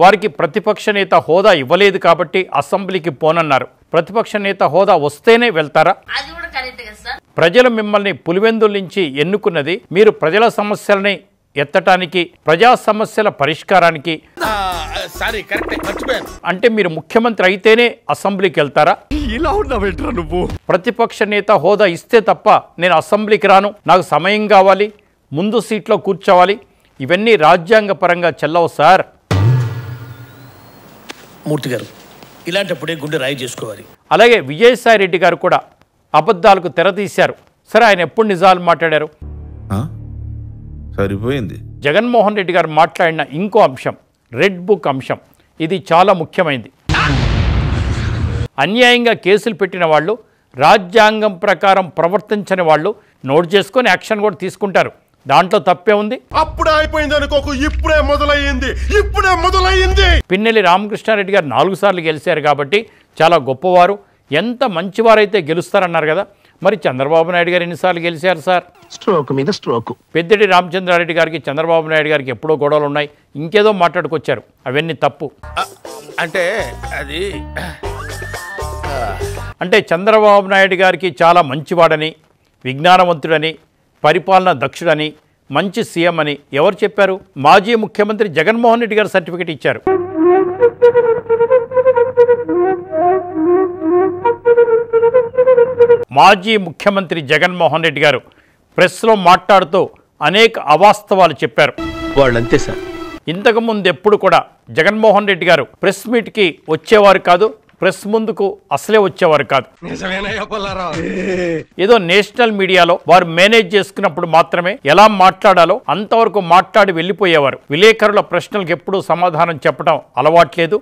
వారికి ప్రతిపక్ష నేత హోదా ఇవ్వలేదు కాబట్టి అసెంబ్లీకి పోనన్నారు. ప్రతిపక్ష నేత హోదా వస్తేనే వెళ్తారా? ప్రజలు మిమ్మల్ని పులివెందుల నుంచి ఎన్నుకున్నది మీరు ప్రజల సమస్యలని ఎత్తటానికి, ప్రజా సమస్యల పరిష్కారానికి. అంటే మీరు ముఖ్యమంత్రి అయితేనే అసెంబ్లీకి వెళ్తారా? ప్రతిపక్ష నేత హోదా ఇస్తే తప్ప నేను అసెంబ్లీకి రాను, నాకు సమయం కావాలి, ముందు సీట్లో కూర్చోవాలి, ఇవన్నీ రాజ్యాంగ పరంగా చెల్లవు సార్. మూర్తి గారు, ఇలాంటప్పుడే గుండె రాయి చేసుకోవాలి. అలాగే విజయసాయి రెడ్డి గారు కూడా అబద్ధాలకు తెరతీశారు. సరే, ఆయన ఎప్పుడు నిజాలు మాట్లాడారు? సరిపోయింది. జగన్మోహన్ రెడ్డి గారు మాట్లాడిన ఇంకో అంశం రెడ్ బుక్ అంశం. ఇది చాలా ముఖ్యమైనది. అన్యాయంగా కేసులు పెట్టిన వాళ్ళు, రాజ్యాంగం ప్రకారం ప్రవర్తించని వాళ్ళు నోట్ చేసుకొని యాక్షన్ కూడా తీసుకుంటారు. దాంట్లో తప్పే ఉంది? అప్పుడే అయిపోయింది అనుకోకు, ఇప్పుడే మొదలయ్యింది. పిన్నెల్లి రామకృష్ణారెడ్డి గారు 4 సార్లు గెలిచారు కాబట్టి చాలా గొప్పవారు, ఎంత మంచివారైతే గెలుస్తారన్నారు కదా. మరి చంద్రబాబు నాయుడు గారు ఎన్నిసార్లు గెలిచారు సార్? స్ట్రోక్ మీద స్ట్రోక్. పెద్దిరెడ్డి రామచంద్రారెడ్డి గారికి చంద్రబాబు నాయుడు గారికి ఎప్పుడో గొడవలు ఉన్నాయి, ఇంకేదో మాట్లాడుకొచ్చారు. అవన్నీ తప్పు. అంటే చంద్రబాబు నాయుడు గారికి చాలా మంచివాడని, విజ్ఞానవంతుడని, పరిపాలన దక్షుడని, మంచి సీఎం అని ఎవరు చెప్పారు? మాజీ ముఖ్యమంత్రి జగన్మోహన్ రెడ్డి గారు సర్టిఫికెట్ ఇచ్చారు. మాజీ ముఖ్యమంత్రి జగన్మోహన్ రెడ్డి గారు ప్రెస్లో మాట్లాడుతూ అనేక అవాస్తవాలు చెప్పారు. వాళ్ళంతే సార్. ఇంతకుముందు ఎప్పుడు కూడా జగన్మోహన్ రెడ్డి గారు ప్రెస్ మీట్కి వచ్చేవారు కాదు, ప్రెస్ ముందుకు అసలే వచ్చేవారు కాదు. ఏదో నేషనల్ మీడియాలో వారు మేనేజ్ చేసుకున్నప్పుడు మాత్రమే ఎలా మాట్లాడాలో అంతవరకు మాట్లాడి వెళ్ళిపోయేవారు. విలేకరుల ప్రశ్నలకు ఎప్పుడూ సమాధానం చెప్పడం అలవాట్లేదు.